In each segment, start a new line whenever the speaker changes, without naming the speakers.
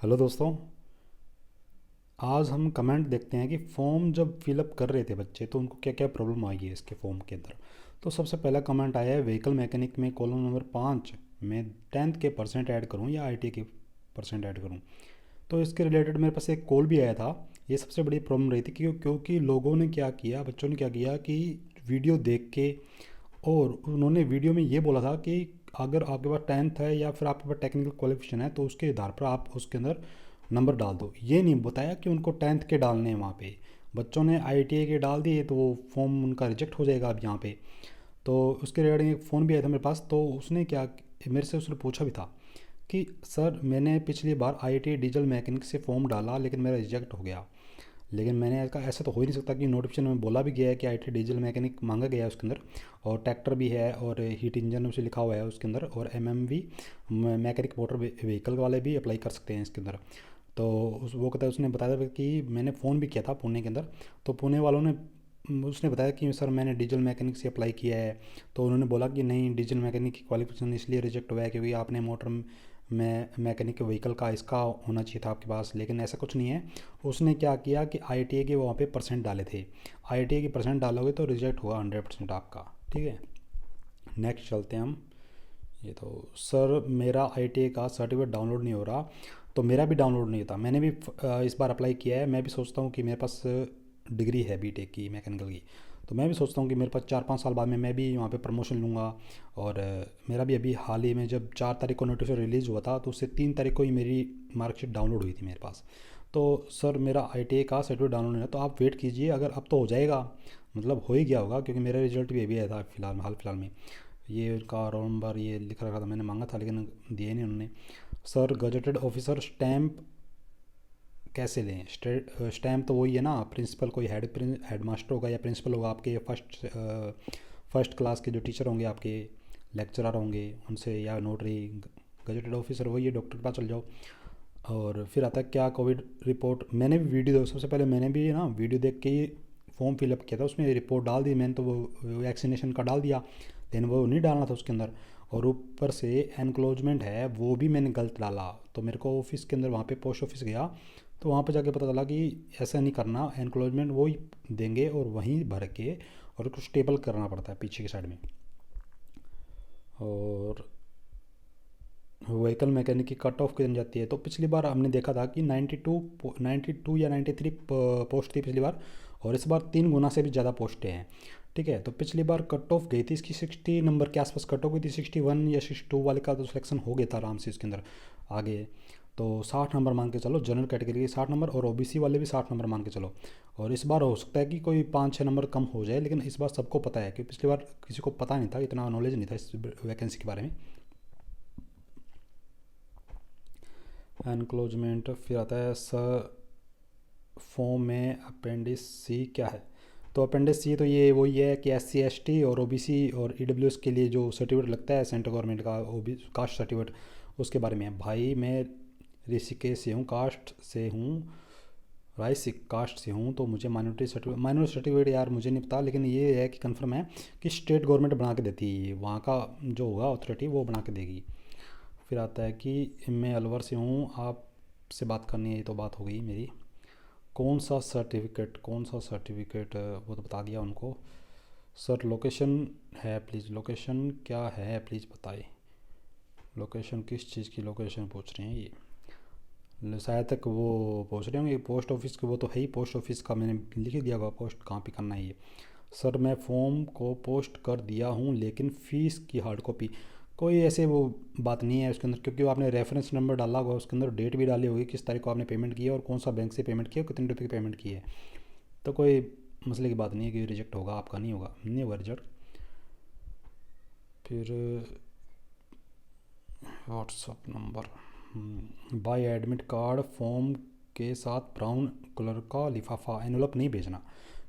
Hello दोस्तों। आज हम कमेंट देखते हैं कि फॉर्म जब फिलअप कर रहे थे बच्चे तो उनको क्या क्या प्रॉब्लम आई है इसके फॉर्म के अंदर। तो सबसे पहला कमेंट आया है व्हीकल मैकेनिक में कॉलम नंबर 5 में 10th के परसेंट ऐड करूं या आईटी के परसेंट ऐड करूं। तो इसके रिलेटेड मेरे पास एक कॉल भी आया था। ये सबसे बड़ी प्रॉब्लम रही थी क्योंकि लोगों ने क्या किया, बच्चों ने क्या किया कि वीडियो देख के और उन्होंने वीडियो में ये बोला था कि अगर आपके पास 10th है या फिर आपके पास टेक्निकल क्वालिफिकेशन है तो उसके आधार पर आप उसके अंदर नंबर डाल दो। ये नहीं बताया कि उनको 10th के डालने हैं वहाँ पे। बच्चों ने आईटीआई के डाल दिए तो वो फॉर्म उनका रिजेक्ट हो जाएगा अब यहाँ पे। तो उसके रिगार्डिंग एक फ़ोन भी आया था मेरे पास, तो उसने क्या, मेरे से उसने पूछा भी था कि सर मैंने पिछली बार आईटीआई डीजल मैकेनिक से फॉर्म डाला लेकिन मेरा रिजेक्ट हो गया। लेकिन मैंने कहा ऐसा तो हो ही नहीं सकता कि नोटिफिकेशन में बोला भी गया है कि आईटी डीजल मैकेनिक मांगा गया है उसके अंदर, और ट्रैक्टर भी है और हीट इंजन उसे लिखा हुआ है उसके अंदर, और एमएमवी मैकेनिक मोटर व्हीकल वाले भी अप्लाई कर सकते हैं इसके अंदर। तो वो कहता है, उसने बताया था कि मैंने फ़ोन भी किया था पुणे के अंदर। तो पुणे वालों ने उसने बताया कि सर मैंने डीजल मैकेनिक से अप्लाई किया है। तो उन्होंने बोला कि नहीं, डीजल मैकेनिक की क्वालिफिकेशन इसलिए रिजेक्ट हुआ है क्योंकि आपने मोटर में मैकेनिक व्हीकल का इसका होना चाहिए था आपके पास, लेकिन ऐसा कुछ नहीं है। उसने क्या किया कि आईटीआई के वहाँ पे परसेंट डाले थे। आईटीआई के परसेंट डालोगे तो रिजेक्ट होगा 100% आपका। ठीक है, नेक्स्ट चलते हैं हम। ये तो सर मेरा आईटीआई का सर्टिफिकेट डाउनलोड नहीं हो रहा। तो मेरा भी डाउनलोड नहीं होता। मैंने भी इस बार अप्लाई किया है। मैं भी सोचता हूँ कि मेरे पास डिग्री है बीटेक की मैकेनिकल की। तो मैं भी सोचता हूँ कि मेरे पास 4-5 साल बाद में मैं भी वहाँ पे प्रमोशन लूँगा। और मेरा भी अभी हाल ही में जब 4 तारीख को नोटिफिकेशन रिलीज़ हुआ था तो उससे 3 तारीख को ही मेरी मार्कशीट डाउनलोड हुई थी मेरे पास। तो सर मेरा आईटीआई का सर्टिफिकेट डाउनलोड नहीं है, तो आप वेट कीजिए, अगर अब तो हो जाएगा, मतलब हो ही गया होगा क्योंकि मेरा रिजल्ट भी अभी आया था फिलहाल, हाल फिलहाल में। ये उनका रोल नंबर ये लिख रखा था, मैंने मांगा था लेकिन दिए नहीं उन्होंने। सर गजेटेड ऑफिसर स्टैम्प कैसे लें? स्टैम्प तो वही है ना, प्रिंसिपल कोई हेड मास्टर होगा या प्रिंसिपल होगा आपके, फर्स्ट क्लास के जो टीचर होंगे आपके, लेक्चरर होंगे उनसे, या नोटरी। गजेटेड ऑफिसर वही है, डॉक्टर के पास चल जाओ। और फिर आता है क्या कोविड रिपोर्ट। मैंने भी वीडियो, सबसे पहले मैंने भी ना वीडियो देख के ही फॉर्म फिलअप किया था, उसमें रिपोर्ट डाल दी मैंने, तो वो वैक्सीनेशन का डाल दिया, लेकिन वो नहीं डालना था उसके अंदर। और ऊपर से एनक्लोजमेंट है वो भी मैंने गलत डाला। तो मेरे को ऑफिस के अंदर वहाँ पे पोस्ट ऑफिस गया, तो वहाँ पे जाके पता चला कि ऐसा नहीं करना, एनक्लोजमेंट वो ही देंगे और वहीं भर के और कुछ टेबल करना पड़ता है पीछे की साइड में। और व्हीकल मैकेनिक की कट ऑफ कितनी जाती है? तो पिछली बार हमने देखा था कि 92 या 93 पोस्ट थी पिछली बार, और इस बार 3 गुना से भी ज़्यादा पोस्टें हैं। ठीक है, तो पिछली बार कट ऑफ गई थी इसकी 60 नंबर के आसपास कट ऑफ गई थी, 61 या 62 वाले का तो सिलेक्शन हो गया था आराम से इसके अंदर आगे। तो 60 नंबर मान के चलो, जनरल कैटेगरी के 60 नंबर, और ओबीसी वाले भी 60 नंबर मान के चलो। और इस बार हो सकता है कि कोई 5-6 नंबर कम हो जाए, लेकिन इस बार सबको पता है कि पिछली बार किसी को पता नहीं था, इतना नॉलेज नहीं था इस वैकेंसी के बारे में। एनक्लोजमेंट फिर आता है सर फॉर्म में अपेंडिस सी क्या है? तो अपेंडिस सी तो ये वही है कि एस सी एस टी और ओ बी सी और ई डब्ल्यू एस के लिए जो सर्टिफिकेट लगता है सेंट्रल गवर्नमेंट का, ओ बी कास्ट सर्टिफिकेट, उसके बारे में है। भाई मैं ऋषिकेश से हूँ, कास्ट से हूँ, राइस कास्ट से हूँ, तो मुझे माइनॉरिटी सर्टिफिकेट यार मुझे नहीं पता, लेकिन ये है कि कंफर्म है कि स्टेट गवर्नमेंट बना के देती है, वहाँ का जो होगा अथॉरिटी वो बना के देगी। फिर आता है कि मैं अलवर से हूँ, आपसे बात करनी है, ये तो बात हो गई मेरी। कौन सा सर्टिफिकेट वो तो बता दिया उनको। सर लोकेशन है प्लीज़, लोकेशन क्या है प्लीज़ बताइए। लोकेशन किस चीज़ की लोकेशन पूछ रहे हैं ये? शायद तक वो पूछ रहे होंगे पोस्ट ऑफिस के, वो तो है ही पोस्ट ऑफिस का, मैंने लिख ही दिया होगा पोस्ट कहाँ पे करना है ये। सर मैं फॉर्म को पोस्ट कर दिया हूँ लेकिन फ़ीस की हार्ड कॉपी, कोई ऐसे वो बात नहीं है उसके अंदर, क्योंकि वो आपने रेफरेंस नंबर डाला होगा उसके अंदर, डेट भी डाली होगी किस तारीख को आपने पेमेंट किया और कौन सा बैंक से पेमेंट किया और कितने रुपये की पेमेंट की है। तो कोई मसले की बात नहीं है कि रिजेक्ट होगा, आपका नहीं होगा रिजेक्ट। फिर WhatsApp number, by admit card form के साथ ब्राउन कलर का लिफाफा एनवलप नहीं भेजना,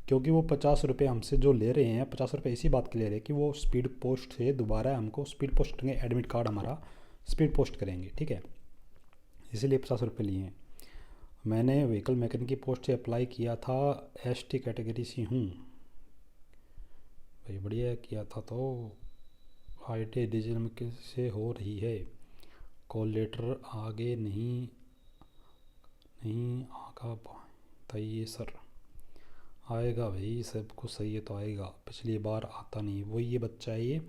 क्योंकि वो 50 रुपये हमसे जो ले रहे हैं, 50 रुपये इसी बात के ले रहे हैं कि वो स्पीड पोस्ट से दोबारा हमको स्पीड पोस्ट करेंगे, एडमिट कार्ड हमारा स्पीड पोस्ट करेंगे। ठीक है, इसीलिए 50 रुपये लिए हैं। मैंने व्हीकल मैकेनिक की पोस्ट से अप्लाई किया था, एसटी कैटेगरी से हूँ। भाई बढ़िया किया था, तो आईटी डीजल में से हो रही है, कॉल लेटर आगे नहीं नहीं आगा बताइए सर। आएगा भाई, सब कुछ सही है तो आएगा, पिछली बार आता नहीं। वही ये बच्चा है ये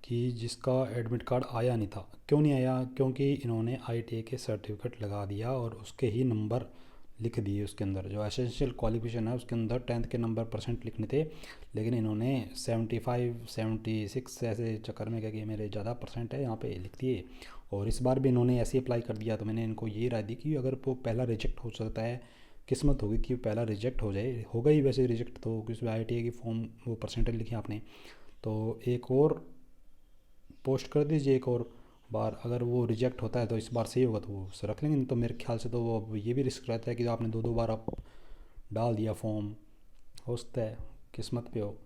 कि जिसका एडमिट कार्ड आया नहीं था। क्यों नहीं आया? क्योंकि इन्होंने आईटीआई के सर्टिफिकेट लगा दिया और उसके ही नंबर लिख दिए उसके अंदर। जो एसेंशियल क्वालिफिकेशन है उसके अंदर 10th के नंबर परसेंट लिखने थे, लेकिन इन्होंने 75 76 ऐसे चक्कर में क्या कि मेरे ज़्यादा परसेंट है यहाँ पे लिख दिए। और इस बार भी इन्होंने ऐसे अप्लाई कर दिया। तो मैंने इनको ये राय दी कि अगर वो पहला रिजेक्ट हो सकता है, किस्मत होगी कि पहला रिजेक्ट हो जाए, होगा ही वैसे रिजेक्ट तो, क्योंकि आईटीआई की फॉर्म वो परसेंटेज लिखी आपने, तो एक और पोस्ट कर दीजिए एक और बार। अगर वो रिजेक्ट होता है तो इस बार सही होगा तो वो उसे रख लेंगे, नहीं तो मेरे ख्याल से तो वो अब ये भी रिस्क रहता है कि आपने दो दो बार आप डाल दिया फॉर्म, हो सकता है किस्मत पे हो।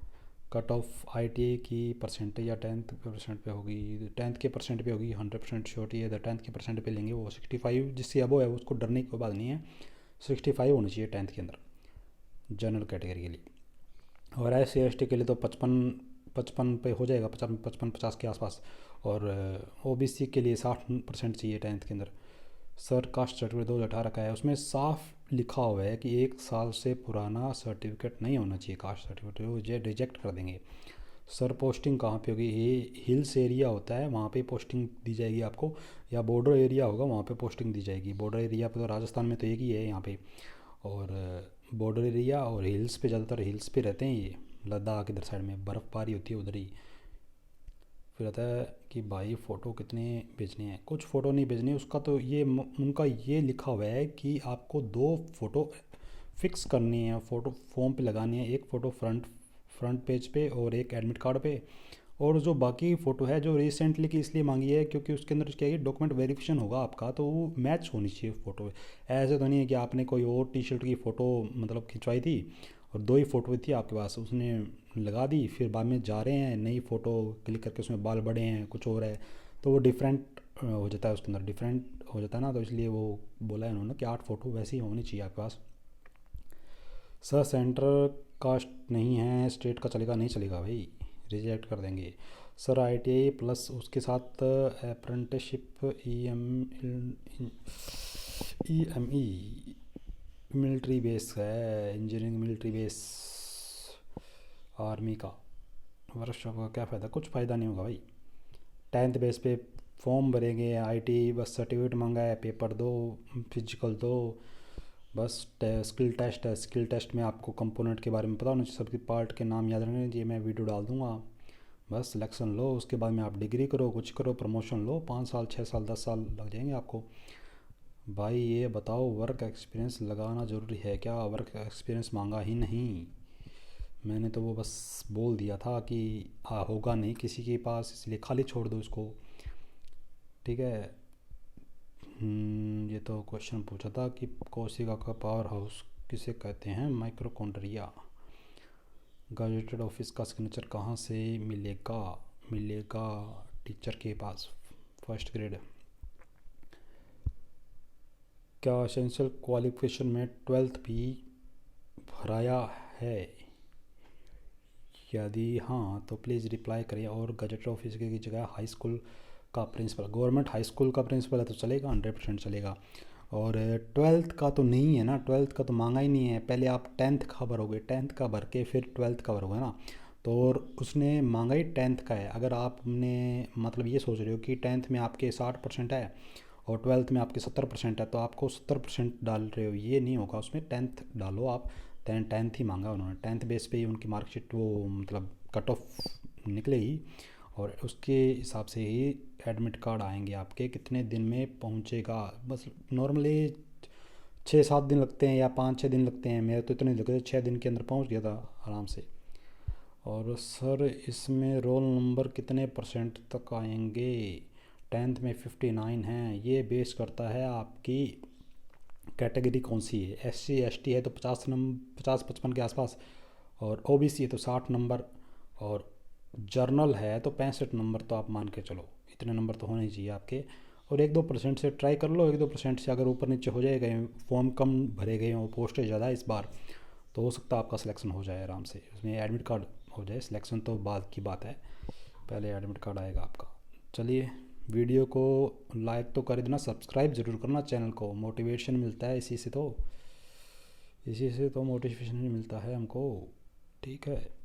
कट ऑफ आईटीआई की परसेंटेज या 10th के परसेंट पे होगी, 10th के परसेंट पे होगी, 100% श्योरिटी है। 10th के परसेंट पे लेंगे वो 65, जिससे अबो है उसको डरने की कोई बात नहीं है। 65 होनी चाहिए 10th के अंदर जनरल कैटेगरी के लिए। और SC ST के लिए तो 55 पे हो जाएगा, 55 50 के आसपास। और ओबीसी के लिए 60% चाहिए 10th के अंदर। सर कास्ट सर्टिफिकेट 2018 का है, उसमें साफ लिखा हुआ है कि 1 साल से पुराना सर्टिफिकेट नहीं होना चाहिए कास्ट सर्टिफिकेट, वो ये रिजेक्ट कर देंगे। सर पोस्टिंग कहाँ पे होगी? ये हिल्स एरिया होता है वहाँ पे पोस्टिंग दी जाएगी आपको, या बॉर्डर एरिया होगा वहाँ पे पोस्टिंग दी जाएगी। बॉर्डर एरिया पे तो राजस्थान में तो एक ही है यहाँ पे, और बॉर्डर एरिया और हिल्स पे, ज़्यादातर हिल्स पे रहते हैं ये, लद्दाख इधर साइड में बर्फ़बारी होती है उधर ही। फिर आता है कि भाई फ़ोटो कितने भेजने हैं? कुछ फ़ोटो नहीं भेजने, उसका तो ये उनका ये लिखा हुआ है कि आपको 2 फ़ोटो फिक्स करनी है, फ़ोटो फॉर्म पे लगानी है। एक फ़ोटो फ्रंट पेज पे और एक एडमिट कार्ड पे। और जो बाकी फ़ोटो है जो रिसेंटली की इसलिए मांगी है क्योंकि उसके अंदर क्या है, डॉक्यूमेंट वेरिफिकेशन होगा आपका, तो वो मैच होनी चाहिए फ़ोटो। ऐसे तो नहीं है कि आपने कोई और टी शर्ट की फ़ोटो मतलब खिंचवाई थी और 2 ही फ़ोटो थी आपके पास, उसने लगा दी, फिर बाद में जा रहे हैं नई फ़ोटो क्लिक करके उसमें बाल बड़े हैं कुछ और है, तो वो डिफरेंट हो जाता है, उसके अंदर डिफरेंट हो जाता है ना। तो इसलिए वो बोला है उन्होंने कि 8 फ़ोटो वैसी ही होनी चाहिए आपके पास। सर सेंटर कास्ट नहीं है, स्टेट का चलेगा? नहीं चलेगा भाई, रिजेक्ट कर देंगे। सर आईटीआई प्लस उसके साथ अप्रेंटिसशिप EME मिलिट्री बेस है, इंजीनियरिंग मिलिट्री बेस आर्मी का वर्कशॉप का क्या फ़ायदा? कुछ फ़ायदा नहीं होगा भाई। 10th बेस पे फॉर्म भरेंगे, आईटी बस सर्टिफिकेट मांगा है, पेपर दो, फिजिकल दो, बस स्किल टेस्ट है। स्किल टेस्ट में आपको कंपोनेंट के बारे में पता होना चाहिए, सबके पार्ट के नाम याद रखने चाहिए, मैं वीडियो डाल दूंगा। बस सिलेक्शन लो, उसके बाद में आप डिग्री करो, कुछ करो, प्रमोशन लो, 5 साल 6 साल 10 साल लग जाएंगे आपको। भाई ये बताओ वर्क एक्सपीरियंस लगाना ज़रूरी है क्या? वर्क एक्सपीरियंस मांगा ही नहीं, मैंने तो वो बस बोल दिया था कि हाँ होगा नहीं किसी के पास, इसलिए खाली छोड़ दो इसको, ठीक है। ये तो क्वेश्चन पूछा था कि कोशिका का पावर हाउस किसे कहते हैं? माइक्रोकॉन्ड्रिया। गजेटेड ऑफिस का सिग्नेचर कहाँ से मिलेगा? मिलेगा टीचर के पास, फर्स्ट ग्रेड। क्या एसेंशियल क्वालिफिकेशन में 12th भी भराया है? यदि हाँ तो प्लीज़ रिप्लाई करिए। और गजेटेड ऑफिस की जगह हाई स्कूल का प्रिंसिपल, गवर्नमेंट हाई स्कूल का प्रिंसिपल है तो चलेगा, 100% चलेगा। और 12th का तो नहीं है ना, 12th का तो मांगा ही नहीं है। पहले आप 10th का भरोगे, 10th का भर के फिर 12th का भरोगे ना, तो और उसने मांगा ही 10th का है। अगर आपने मतलब ये सोच रहे हो कि 10th में आपके 60% है और 12th में आपके 70% है, तो आपको 70% डाल रहे हो, ये नहीं होगा, उसमें 10th डालो आप। 10th ही मांगा उन्होंने, 10th बेस पे ही उनकी मार्कशीट वो मतलब कट ऑफ निकलेगी, और उसके हिसाब से ही एडमिट कार्ड आएंगे आपके। कितने दिन में पहुंचेगा? बस नॉर्मली 6 7 दिन लगते हैं या 5 6 दिन लगते हैं, मेरे तो इतने लगे 6 दिन के अंदर पहुंच गया था आराम से। और सर इसमें रोल नंबर कितने परसेंट तक आएंगे? 10th में 59 हैं, ये बेस करता है आपकी कैटेगरी कौन सी है। SC ST है तो 50 55 के आसपास, और OBC है तो 60 नंबर, और जर्नल है तो 65 नंबर। तो आप मान के चलो इतने नंबर तो होने ही चाहिए आपके। और 1 2% से ट्राई कर लो, 1 2% से अगर ऊपर नीचे हो जाएगा, फॉर्म कम भरे गए हों, पोस्टें ज़्यादा इस बार, तो हो सकता है आपका सिलेक्शन हो जाए आराम से, उसमें एडमिट कार्ड हो जाए। सिलेक्शन तो बाद की बात है, पहले एडमिट कार्ड आएगा आपका। चलिए वीडियो को लाइक तो कर देना, सब्सक्राइब ज़रूर करना चैनल को, मोटिवेशन मिलता है इसी से तो मोटिवेशन मिलता है हमको। ठीक है।